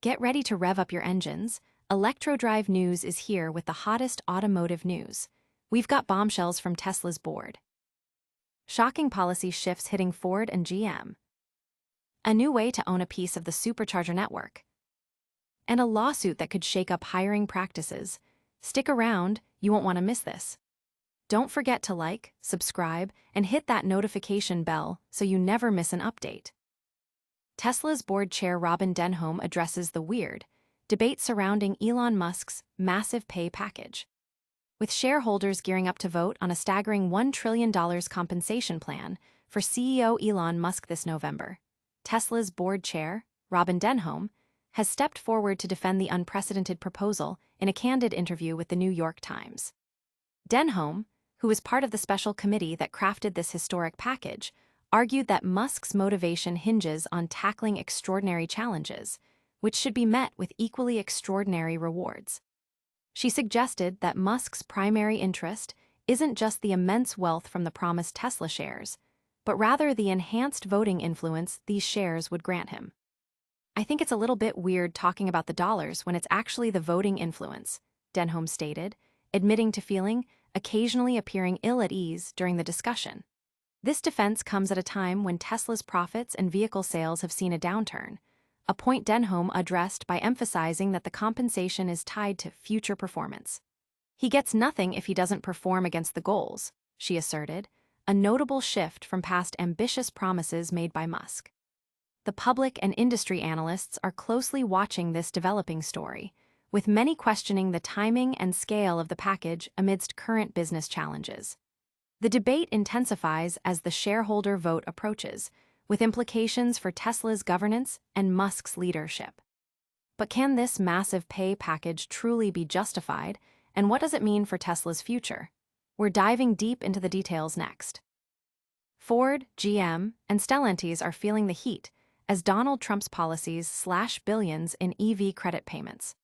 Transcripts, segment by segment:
Get ready to rev up your engines. ElectroDrive News is here with the hottest automotive news. We've got bombshells from Tesla's board. Shocking policy shifts hitting Ford and GM. A new way to own a piece of the Supercharger network. And a lawsuit that could shake up hiring practices. Stick around, you won't want to miss this. Don't forget to like, subscribe, and hit that notification bell so you never miss an update. Tesla's board chair Robyn Denholm addresses the weird debate surrounding Elon Musk's massive pay package. With shareholders gearing up to vote on a staggering $1 trillion compensation plan for CEO Elon Musk this November, Tesla's board chair, Robyn Denholm, has stepped forward to defend the unprecedented proposal in a candid interview with the New York Times. Denholm, who was part of the special committee that crafted this historic package, argued that Musk's motivation hinges on tackling extraordinary challenges, which should be met with equally extraordinary rewards. She suggested that Musk's primary interest isn't just the immense wealth from the promised Tesla shares, but rather the enhanced voting influence these shares would grant him. "I think it's a little bit weird talking about the dollars when it's actually the voting influence," Denholm stated, admitting to feeling occasionally appearing ill at ease during the discussion. This defense comes at a time when Tesla's profits and vehicle sales have seen a downturn, a point Denholm addressed by emphasizing that the compensation is tied to future performance. "He gets nothing if he doesn't perform against the goals," she asserted, a notable shift from past ambitious promises made by Musk. The public and industry analysts are closely watching this developing story, with many questioning the timing and scale of the package amidst current business challenges. The debate intensifies as the shareholder vote approaches, with implications for Tesla's governance and Musk's leadership. But can this massive pay package truly be justified, and what does it mean for Tesla's future? We're diving deep into the details next. Ford, GM, and Stellantis are feeling the heat as Donald Trump's policies slash billions in EV credit payments.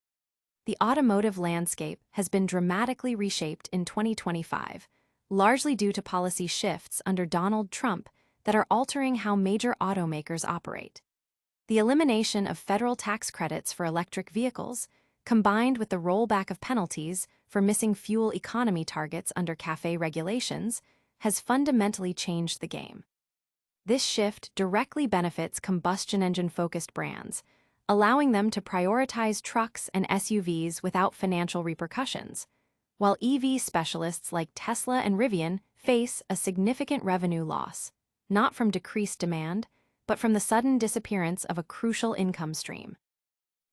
The automotive landscape has been dramatically reshaped in 2025, largely due to policy shifts under Donald Trump that are altering how major automakers operate. The elimination of federal tax credits for electric vehicles, combined with the rollback of penalties for missing fuel economy targets under CAFE regulations, has fundamentally changed the game. This shift directly benefits combustion engine-focused brands, allowing them to prioritize trucks and SUVs without financial repercussions, while EV specialists like Tesla and Rivian face a significant revenue loss, not from decreased demand, but from the sudden disappearance of a crucial income stream.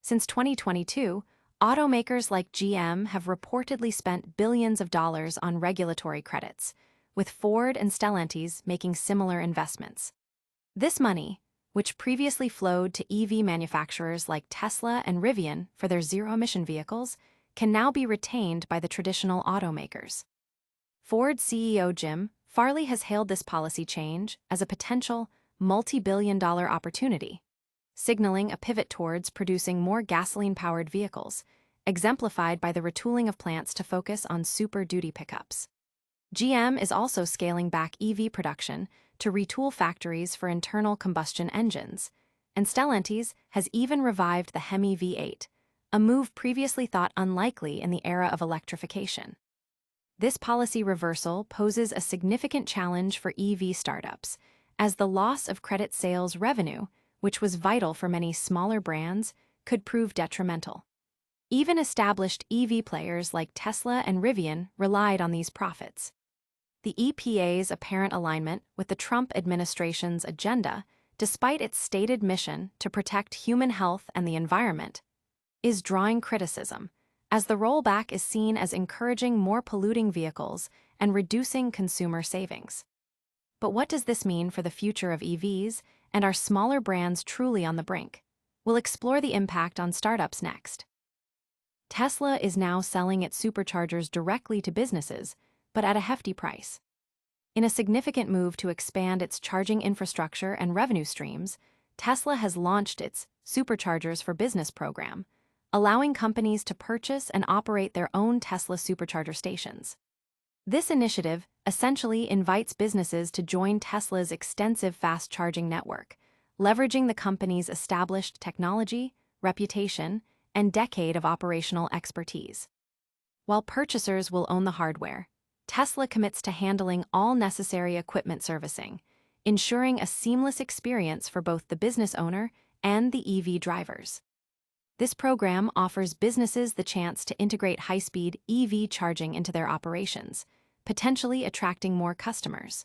Since 2022, automakers like GM have reportedly spent billions of dollars on regulatory credits, with Ford and Stellantis making similar investments. This money, which previously flowed to EV manufacturers like Tesla and Rivian for their zero-emission vehicles, can now be retained by the traditional automakers. Ford CEO Jim Farley has hailed this policy change as a potential multi-billion-dollar opportunity, signaling a pivot towards producing more gasoline-powered vehicles, exemplified by the retooling of plants to focus on super-duty pickups. GM is also scaling back EV production to retool factories for internal combustion engines, and Stellantis has even revived the Hemi V8, a move previously thought unlikely in the era of electrification. This policy reversal poses a significant challenge for EV startups, as the loss of credit sales revenue, which was vital for many smaller brands, could prove detrimental. Even established EV players like Tesla and Rivian relied on these profits. The EPA's apparent alignment with the Trump administration's agenda, despite its stated mission to protect human health and the environment, is drawing criticism, as the rollback is seen as encouraging more polluting vehicles and reducing consumer savings. But what does this mean for the future of EVs, and are smaller brands truly on the brink? We'll explore the impact on startups next. Tesla is now selling its Superchargers directly to businesses, but at a hefty price. In a significant move to expand its charging infrastructure and revenue streams, Tesla has launched its Superchargers for Business program, allowing companies to purchase and operate their own Tesla Supercharger stations. This initiative essentially invites businesses to join Tesla's extensive fast-charging network, leveraging the company's established technology, reputation, and decade of operational expertise. While purchasers will own the hardware, Tesla commits to handling all necessary equipment servicing, ensuring a seamless experience for both the business owner and the EV drivers. This program offers businesses the chance to integrate high-speed EV charging into their operations, potentially attracting more customers.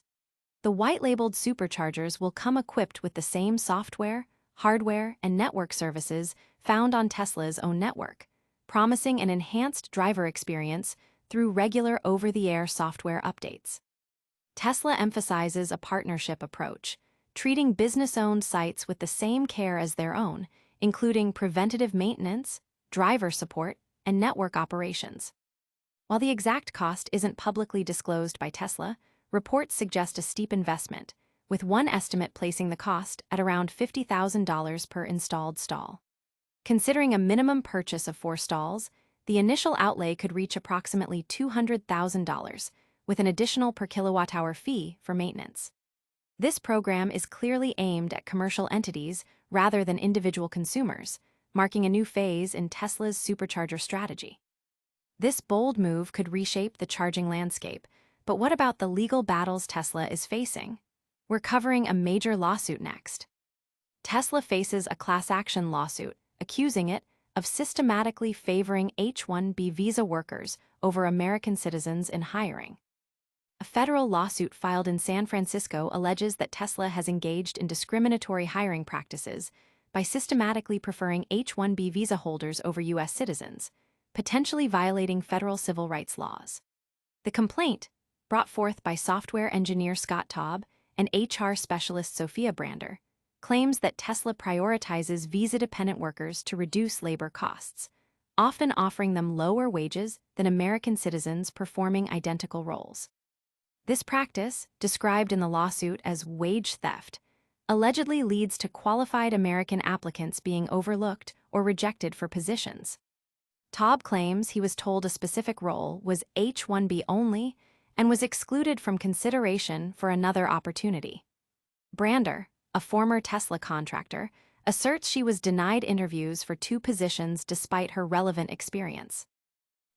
The white-labeled Superchargers will come equipped with the same software, hardware, and network services found on Tesla's own network, promising an enhanced driver experience through regular over-the-air software updates. Tesla emphasizes a partnership approach, treating business-owned sites with the same care as their own, including preventative maintenance, driver support, and network operations. While the exact cost isn't publicly disclosed by Tesla, reports suggest a steep investment, with one estimate placing the cost at around $50,000 per installed stall. Considering a minimum purchase of 4 stalls, the initial outlay could reach approximately $200,000, with an additional per kilowatt-hour fee for maintenance. This program is clearly aimed at commercial entities rather than individual consumers, marking a new phase in Tesla's supercharger strategy. This bold move could reshape the charging landscape, but what about the legal battles Tesla is facing? We're covering a major lawsuit next. Tesla faces a class action lawsuit accusing it of systematically favoring H-1B visa workers over American citizens in hiring. A federal lawsuit filed in San Francisco alleges that Tesla has engaged in discriminatory hiring practices by systematically preferring H-1B visa holders over U.S. citizens, potentially violating federal civil rights laws. The complaint, brought forth by software engineer Scott Taub and HR specialist Sophia Brander, claims that Tesla prioritizes visa-dependent workers to reduce labor costs, often offering them lower wages than American citizens performing identical roles. This practice, described in the lawsuit as wage theft, allegedly leads to qualified American applicants being overlooked or rejected for positions. Taub claims he was told a specific role was H-1B only and was excluded from consideration for another opportunity. Brander, a former Tesla contractor, asserts she was denied interviews for 2 positions despite her relevant experience.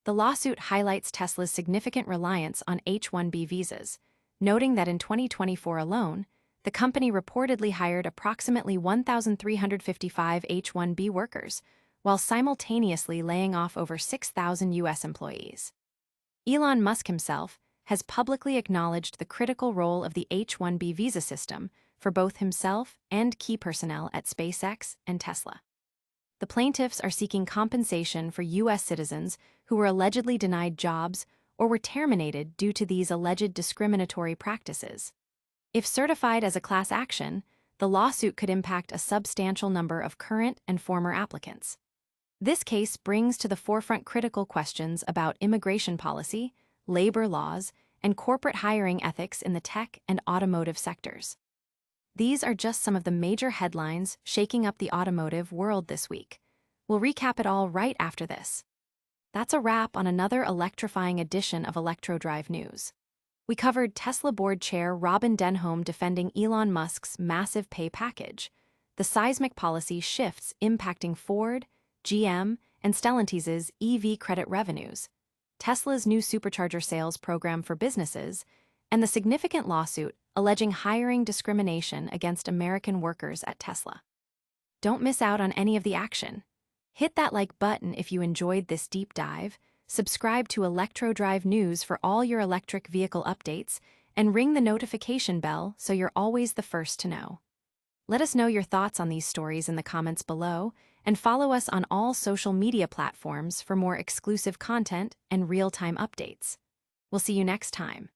The lawsuit highlights Tesla's significant reliance on H-1B visas, noting that in 2024 alone, the company reportedly hired approximately 1,355 H-1B workers, while simultaneously laying off over 6,000 U.S. employees. Elon Musk himself has publicly acknowledged the critical role of the H-1B visa system for both himself and key personnel at SpaceX and Tesla. The plaintiffs are seeking compensation for U.S. citizens who were allegedly denied jobs or were terminated due to these alleged discriminatory practices. If certified as a class action, the lawsuit could impact a substantial number of current and former applicants. This case brings to the forefront critical questions about immigration policy, labor laws, and corporate hiring ethics in the tech and automotive sectors. These are just some of the major headlines shaking up the automotive world this week. We'll recap it all right after this. That's a wrap on another electrifying edition of ElectroDrive News. We covered Tesla board chair Robyn Denholm defending Elon Musk's massive pay package, the seismic policy shifts impacting Ford, GM, and Stellantis' EV credit revenues, Tesla's new supercharger sales program for businesses, and the significant lawsuit alleging hiring discrimination against American workers at Tesla. Don't miss out on any of the action. Hit that like button if you enjoyed this deep dive, subscribe to ElectroDrive News for all your electric vehicle updates, and ring the notification bell so you're always the first to know. Let us know your thoughts on these stories in the comments below, and follow us on all social media platforms for more exclusive content and real-time updates. We'll see you next time.